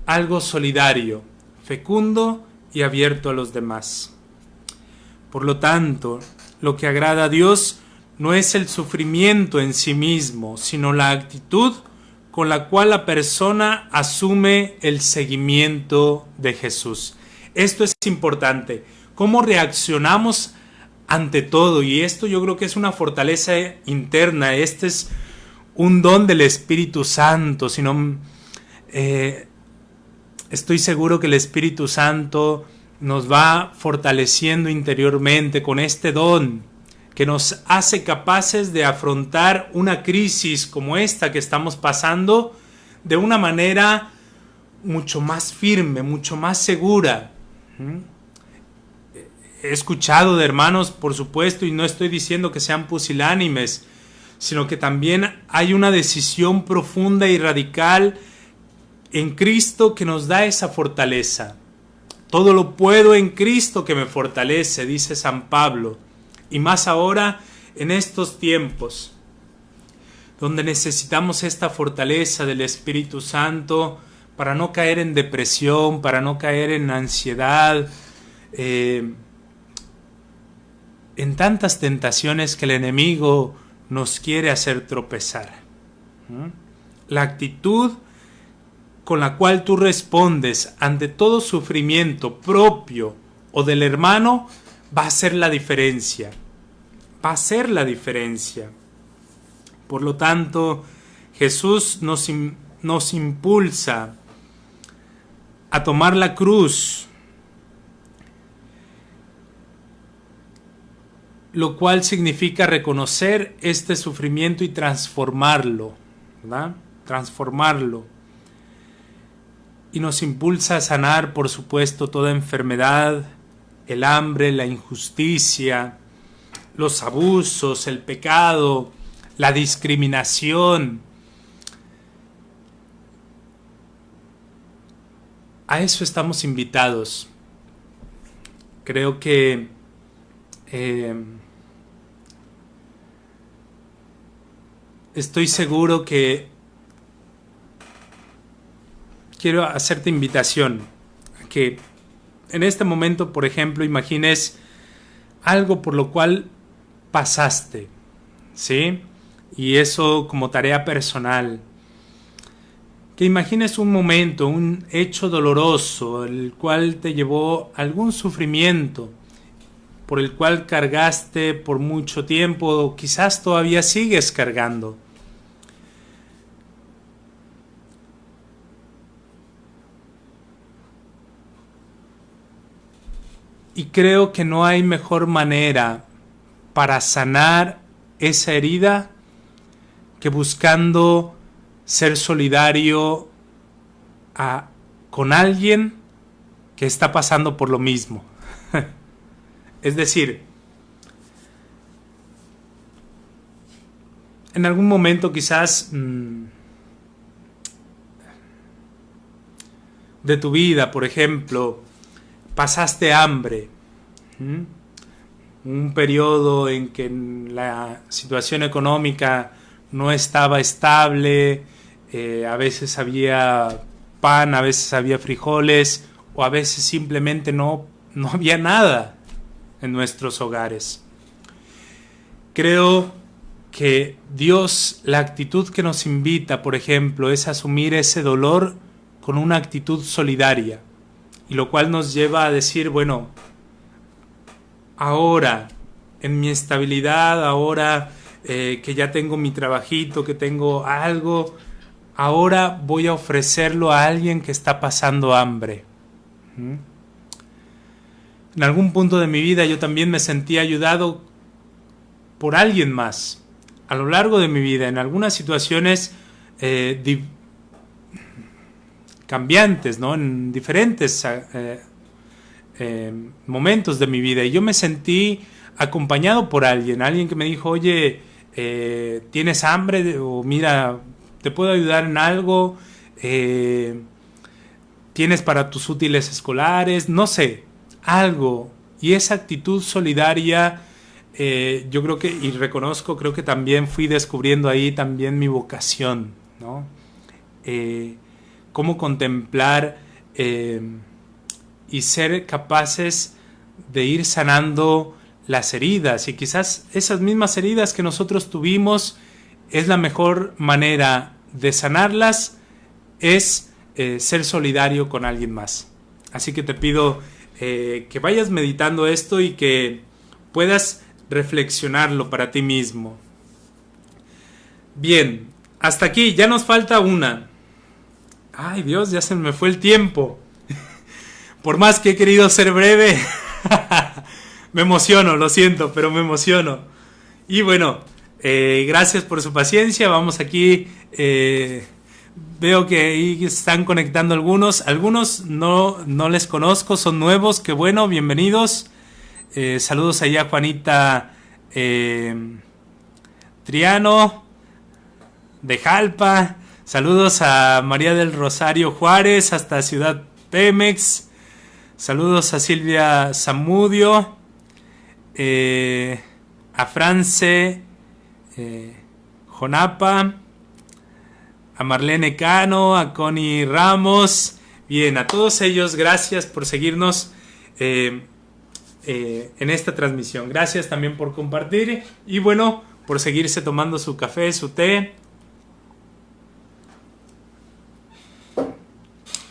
algo solidario, fecundo y abierto a los demás. Por lo tanto, lo que agrada a Dios no es el sufrimiento en sí mismo, sino la actitud con la cual la persona asume el seguimiento de Jesús. Esto es importante. ¿Cómo reaccionamos ante todo? Y esto yo creo que es una fortaleza interna. Este es un don del Espíritu Santo. Estoy seguro que el Espíritu Santo nos va fortaleciendo interiormente con este don que nos hace capaces de afrontar una crisis como esta que estamos pasando de una manera mucho más firme, mucho más segura. He escuchado de hermanos, por supuesto, y no estoy diciendo que sean pusilánimes, sino que también hay una decisión profunda y radical en Cristo que nos da esa fortaleza. Todo lo puedo en Cristo que me fortalece, dice San Pablo. Y más ahora en estos tiempos, donde necesitamos esta fortaleza del Espíritu Santo para no caer en depresión, para no caer en ansiedad, en tantas tentaciones que el enemigo nos quiere hacer tropezar. La actitud con la cual tú respondes ante todo sufrimiento propio o del hermano va a ser la diferencia. Va a ser la diferencia. Por lo tanto, Jesús nos impulsa a tomar la cruz, lo cual significa reconocer este sufrimiento y transformarlo, ¿verdad? Transformarlo. Y nos impulsa a sanar, por supuesto, toda enfermedad, el hambre, la injusticia, los abusos, el pecado, la discriminación. A eso estamos invitados. Creo que estoy seguro que quiero hacerte invitación a que en este momento, por ejemplo, imagines algo por lo cual pasaste, ¿sí? Y eso como tarea personal. Que imagines un momento, un hecho doloroso, el cual te llevó algún sufrimiento, por el cual cargaste por mucho tiempo, o quizás todavía sigues cargando. Y creo que no hay mejor manera para sanar esa herida que buscando ser solidario con alguien que está pasando por lo mismo. Es decir, en algún momento quizás de tu vida, por ejemplo, pasaste hambre, un periodo en que la situación económica no estaba estable, a veces había pan, a veces había frijoles, o a veces simplemente no había nada en nuestros hogares. Creo que Dios, la actitud que nos invita, por ejemplo, es asumir ese dolor con una actitud solidaria, y lo cual nos lleva a decir, bueno, ahora, en mi estabilidad, ahora que ya tengo mi trabajito, que tengo algo, ahora voy a ofrecerlo a alguien que está pasando hambre. En algún punto de mi vida yo también me sentí ayudado por alguien más. A lo largo de mi vida, en algunas situaciones cambiantes, ¿no? En diferentes momentos de mi vida. Y yo me sentí acompañado por alguien que me dijo, oye, ¿tienes hambre? O mira, ¿te puedo ayudar en algo? ¿Tienes para tus útiles escolares? No sé, algo. Y esa actitud solidaria, yo creo que, y reconozco, creo que también fui descubriendo ahí también mi vocación, ¿no? Cómo contemplar y ser capaces de ir sanando las heridas, y quizás esas mismas heridas que nosotros tuvimos, es la mejor manera de sanarlas, es ser solidario con alguien más. Así que te pido que vayas meditando esto y que puedas reflexionarlo para ti mismo. Bien, hasta aquí, ya nos falta una. Ay Dios, ya se me fue el tiempo. Por más que he querido ser breve, me emociono, lo siento, pero me emociono. Y bueno, gracias por su paciencia. Vamos aquí, veo que ahí están conectando algunos no les conozco, son nuevos, qué bueno, bienvenidos. Saludos allá a Juanita Triano de Jalpa, saludos a María del Rosario Juárez hasta Ciudad Pemex, saludos a Silvia Zamudio, a France Jonapa, a Marlene Cano, a Connie Ramos. Bien, a todos ellos, gracias por seguirnos en esta transmisión. Gracias también por compartir y bueno, por seguirse tomando su café, su té.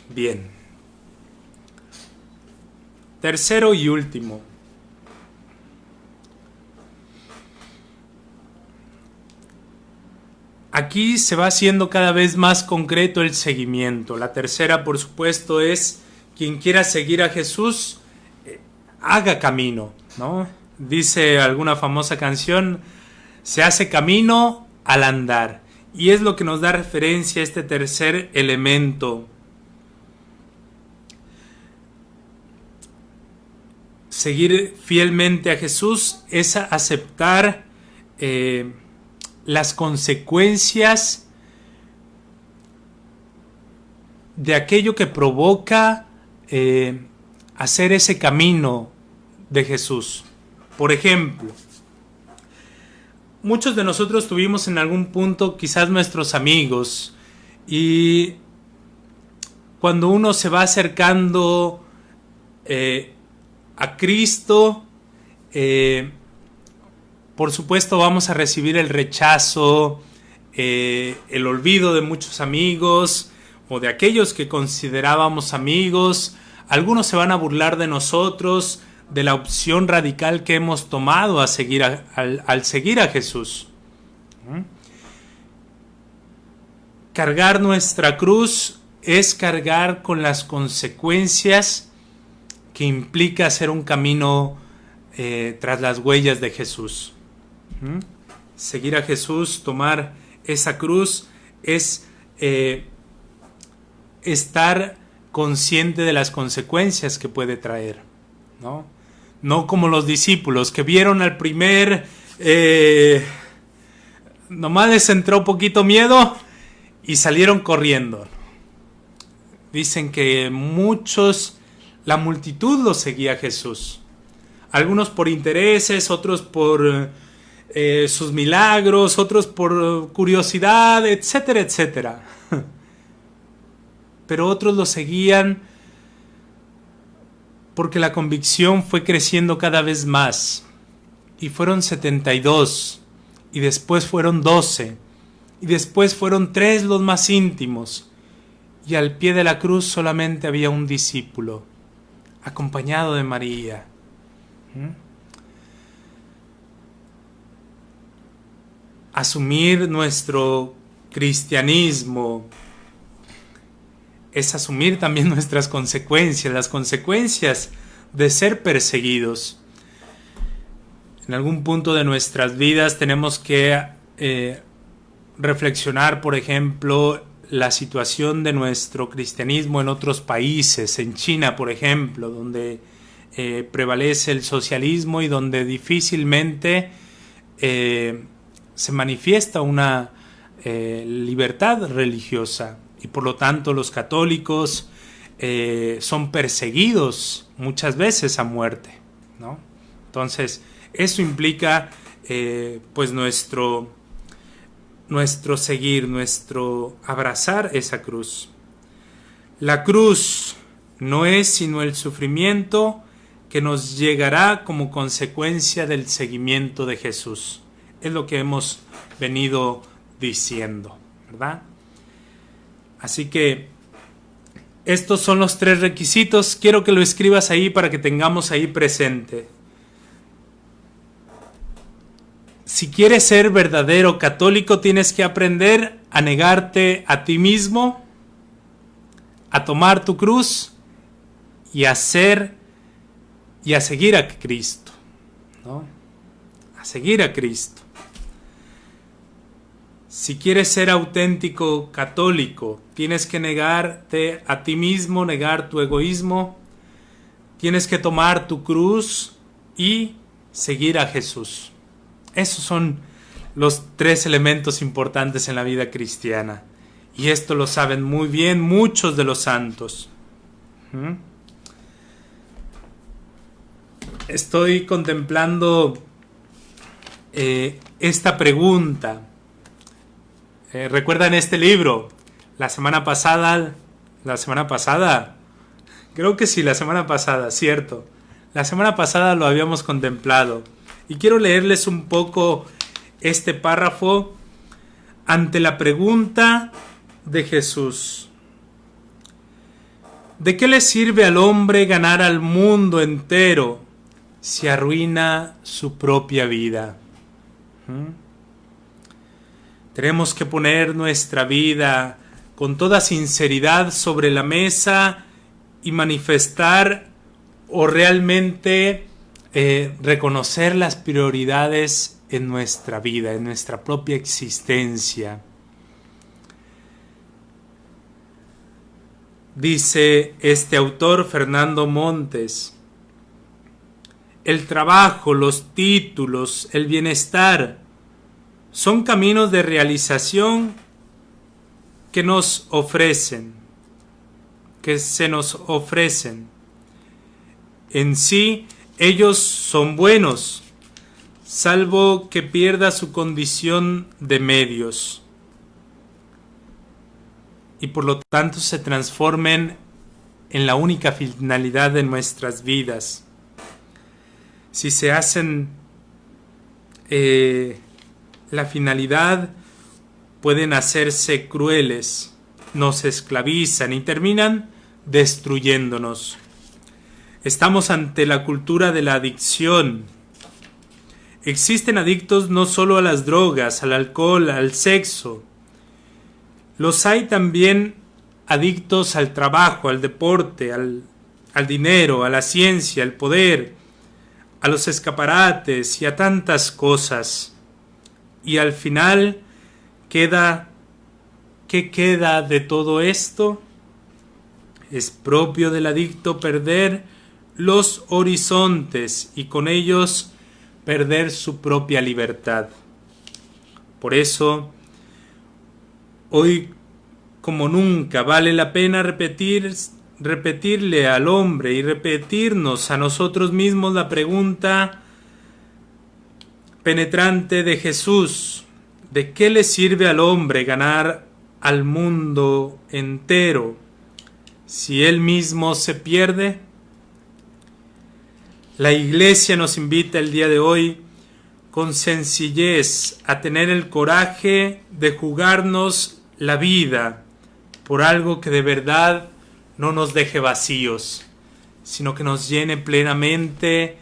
Bien. Tercero y último. Aquí se va haciendo cada vez más concreto el seguimiento. La tercera, por supuesto, es quien quiera seguir a Jesús, haga camino, ¿no? Dice alguna famosa canción, se hace camino al andar. Y es lo que nos da referencia a este tercer elemento. Seguir fielmente a Jesús es aceptar las consecuencias de aquello que provoca hacer ese camino de Jesús. Por ejemplo, muchos de nosotros tuvimos en algún punto quizás nuestros amigos y cuando uno se va acercando a Cristo, por supuesto vamos a recibir el rechazo, el olvido de muchos amigos o de aquellos que considerábamos amigos. Algunos se van a burlar de nosotros, de la opción radical que hemos tomado al seguir a Jesús. Cargar nuestra cruz es cargar con las consecuencias que implica hacer un camino tras las huellas de Jesús. Seguir a Jesús, tomar esa cruz, es estar consciente de las consecuencias que puede traer, ¿no? No como los discípulos que vieron al primer, nomás les entró poquito miedo y salieron corriendo. Dicen que la multitud lo seguía a Jesús. Algunos por intereses, otros por sus milagros, otros por curiosidad, etcétera, etcétera. Pero otros lo seguían porque la convicción fue creciendo cada vez más. Y fueron 72, y después fueron 12, y después fueron 3 los más íntimos. Y al pie de la cruz solamente había un discípulo, acompañado de María. Asumir nuestro cristianismo es asumir también nuestras consecuencias, las consecuencias de ser perseguidos. En algún punto de nuestras vidas tenemos que reflexionar, por ejemplo, la situación de nuestro cristianismo en otros países, en China, por ejemplo, donde prevalece el socialismo y donde difícilmente se manifiesta una libertad religiosa. Y por lo tanto los católicos son perseguidos muchas veces a muerte, ¿no? Entonces eso implica pues nuestro seguir, nuestro abrazar esa cruz. La cruz no es sino el sufrimiento que nos llegará como consecuencia del seguimiento de Jesús. Es lo que hemos venido diciendo, ¿verdad? Así que Estos son los 3 requisitos. Quiero que lo escribas ahí para que tengamos ahí presente. Si quieres ser verdadero católico, tienes que aprender a negarte a ti mismo, a tomar tu cruz y a seguir a Cristo, ¿no? A seguir a Cristo. Si quieres ser auténtico católico, tienes que negarte a ti mismo, negar tu egoísmo, tienes que tomar tu cruz y seguir a Jesús. Esos son los 3 elementos importantes en la vida cristiana. Y esto lo saben muy bien muchos de los santos. Estoy contemplando esta pregunta. ¿Recuerdan este libro? La semana pasada, creo que sí, la semana pasada, cierto. La semana pasada lo habíamos contemplado. Y quiero leerles un poco este párrafo ante la pregunta de Jesús. ¿De qué le sirve al hombre ganar al mundo entero si arruina su propia vida? Tenemos que poner nuestra vida con toda sinceridad sobre la mesa y manifestar o realmente reconocer las prioridades en nuestra vida, en nuestra propia existencia. Dice este autor, Fernando Montes: el trabajo, los títulos, el bienestar son caminos de realización que se nos ofrecen. En sí, ellos son buenos, salvo que pierda su condición de medios y por lo tanto se transformen en la única finalidad de nuestras vidas. Si se hacen la finalidad, pueden hacerse crueles, nos esclavizan y terminan destruyéndonos. Estamos ante la cultura de la adicción. Existen adictos no solo a las drogas, al alcohol, al sexo. Los hay también adictos al trabajo, al deporte, al dinero, a la ciencia, al poder, a los escaparates y a tantas cosas. Y al final, ¿qué queda de todo esto? Es propio del adicto perder los horizontes y con ellos perder su propia libertad. Por eso, hoy como nunca vale la pena repetirle al hombre y repetirnos a nosotros mismos la pregunta penetrante de Jesús: ¿de qué le sirve al hombre ganar al mundo entero si él mismo se pierde? La Iglesia nos invita el día de hoy con sencillez a tener el coraje de jugarnos la vida por algo que de verdad no nos deje vacíos, sino que nos llene plenamente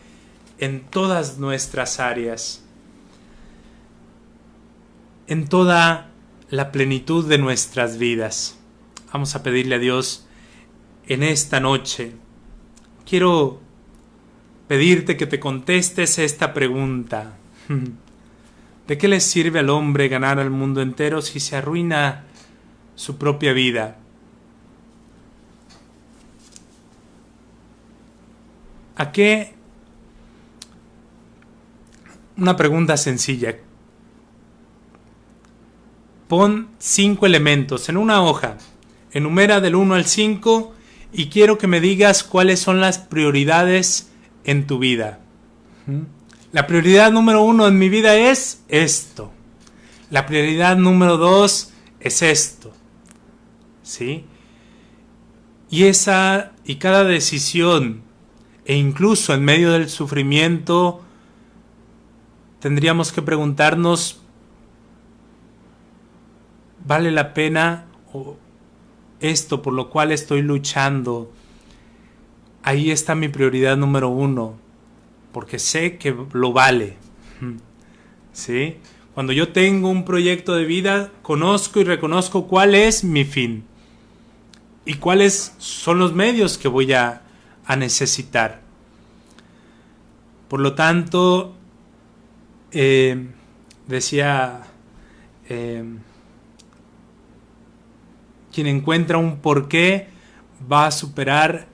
en todas nuestras áreas, en toda la plenitud de nuestras vidas. Vamos a pedirle a Dios en esta noche. Quiero pedirte que te contestes esta pregunta: ¿de qué le sirve al hombre ganar al mundo entero si se arruina su propia vida? ¿A qué? Una pregunta sencilla. Pon 5 elementos en una hoja, enumera del 1 al 5 y quiero que me digas cuáles son las prioridades en tu vida. La prioridad número 1 en mi vida es esto. La prioridad número 2 es esto. ¿Sí? Y cada decisión, e incluso en medio del sufrimiento, tendríamos que preguntarnos: ¿vale la pena esto por lo cual estoy luchando, ahí está mi prioridad número 1, porque sé que lo vale. ¿Sí? Cuando yo tengo un proyecto de vida, conozco y reconozco cuál es mi fin y cuáles son los medios que voy a necesitar. Por lo tanto, decía, quien encuentra un porqué va a superar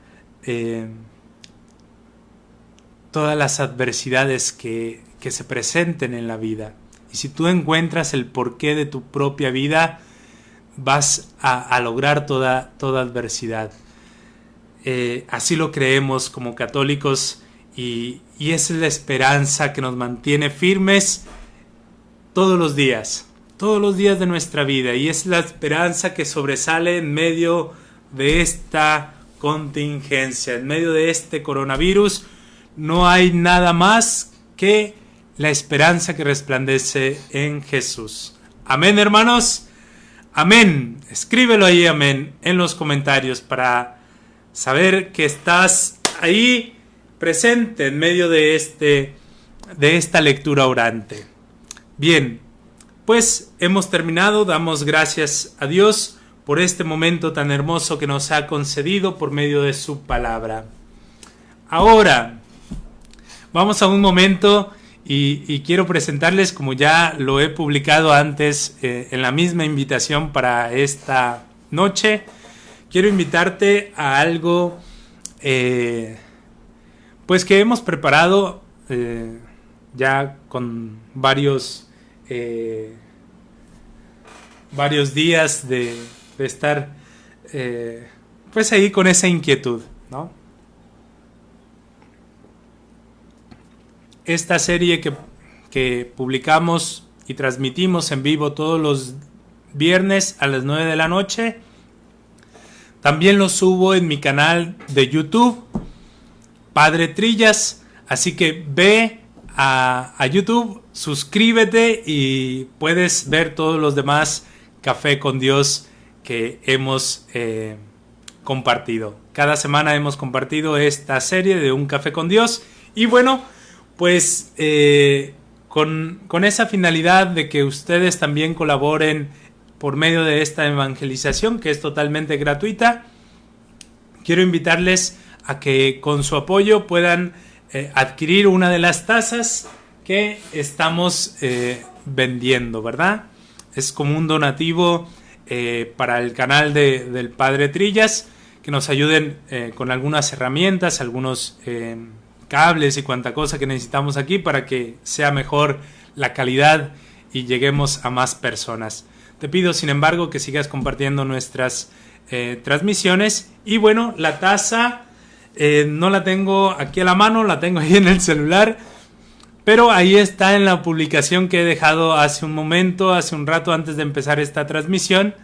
todas las adversidades que se presenten en la vida. Y si tú encuentras el porqué de tu propia vida, vas a lograr toda adversidad. Así lo creemos como católicos, y esa es la esperanza que nos mantiene firmes todos los días de nuestra vida, y es la esperanza que sobresale en medio de esta contingencia, en medio de este coronavirus. No hay nada más que la esperanza que resplandece en Jesús. Amén, hermanos. Amén. Escríbelo ahí, amén, en los comentarios para saber que estás ahí presente en medio de esta lectura orante. Bien, pues hemos terminado. Damos gracias a Dios por este momento tan hermoso que nos ha concedido por medio de su palabra. Ahora vamos a un momento y quiero presentarles, como ya lo he publicado antes en la misma invitación para esta noche, quiero invitarte a algo pues que hemos preparado ya con varios días de estar pues ahí con esa inquietud, ¿no? Esta serie que publicamos y transmitimos en vivo todos los viernes a las 9 de la noche, también lo subo en mi canal de YouTube, Padre Trillas. Así que ve a YouTube, suscríbete y puedes ver todos los demás Café con Dios que hemos compartido. Cada semana hemos compartido esta serie de Un Café con Dios. Y bueno, pues con esa finalidad de que ustedes también colaboren por medio de esta evangelización, que es totalmente gratuita, quiero invitarles a que con su apoyo puedan adquirir una de las tazas que estamos vendiendo, ¿verdad? Es como un donativo para el canal del Padre Trillas, que nos ayuden con algunas herramientas, algunos cables y cuanta cosa que necesitamos aquí para que sea mejor la calidad y lleguemos a más personas. Te pido, sin embargo, que sigas compartiendo nuestras transmisiones. Y bueno, la taza no la tengo aquí a la mano, la tengo ahí en el celular, pero ahí está en la publicación que he dejado hace un rato antes de empezar esta transmisión.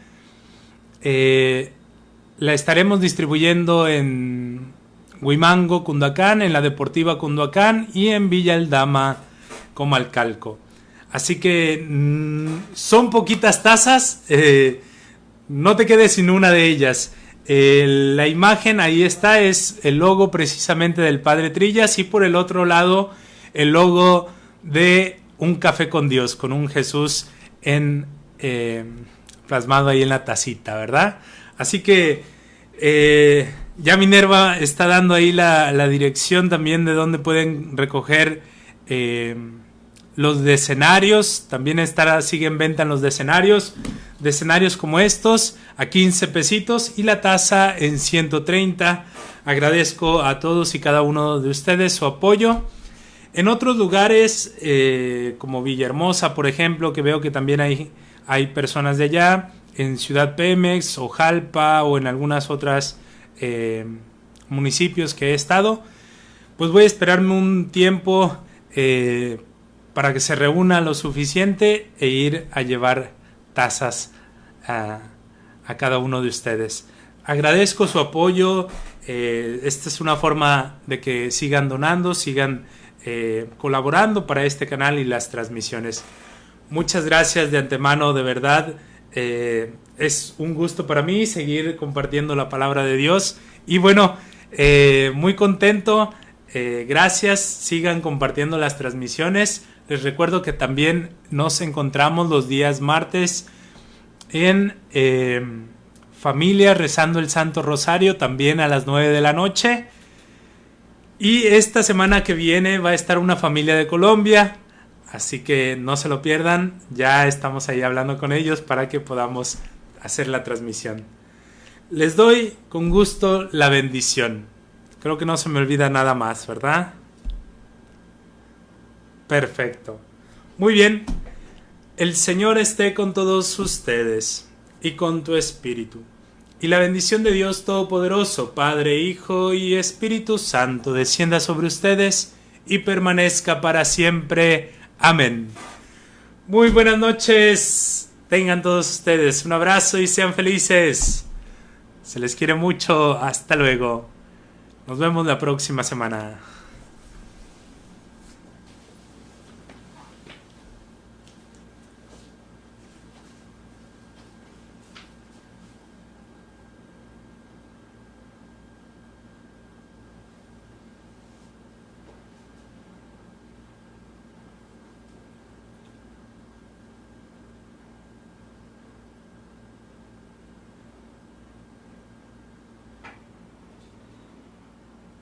La estaremos distribuyendo en Huimango, Cunduacán, en la Deportiva Cunduacán y en Villa Aldama, Comalcalco. Así que son poquitas tazas, no te quedes sin una de ellas. La imagen ahí está, es el logo precisamente del Padre Trillas, y por el otro lado el logo de Un Café con Dios, con un Jesús plasmado ahí en la tacita, ¿verdad? Así que ya Minerva está dando ahí la dirección también de donde pueden recoger los decenarios. También sigue en venta en los decenarios como estos a 15 pesitos y la taza en 130. Agradezco a todos y cada uno de ustedes su apoyo. En otros lugares como Villahermosa, por ejemplo, que veo que también hay personas de allá, en Ciudad Pemex o Jalpa o en algunas otras municipios que he estado, pues voy a esperarme un tiempo para que se reúna lo suficiente e ir a llevar tazas a cada uno de ustedes. Agradezco su apoyo. Esta es una forma de que sigan donando, sigan colaborando para este canal y las transmisiones. Muchas gracias de antemano, de verdad. Es un gusto para mí seguir compartiendo la palabra de Dios. Y bueno, muy contento. Gracias. Sigan compartiendo las transmisiones. Les recuerdo que también nos encontramos los días martes en familia rezando el Santo Rosario, también a las 9 de la noche. Y esta semana que viene va a estar una familia de Colombia, así que no se lo pierdan. Ya estamos ahí hablando con ellos para que podamos hacer la transmisión. Les doy con gusto la bendición. Creo que no se me olvida nada más, ¿verdad? Perfecto. Muy bien. El Señor esté con todos ustedes y con tu espíritu. Y la bendición de Dios Todopoderoso, Padre, Hijo y Espíritu Santo, descienda sobre ustedes y permanezca para siempre. Amén. Muy buenas noches. Tengan todos ustedes un abrazo y sean felices. Se les quiere mucho. Hasta luego. Nos vemos la próxima semana.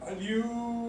Adiós.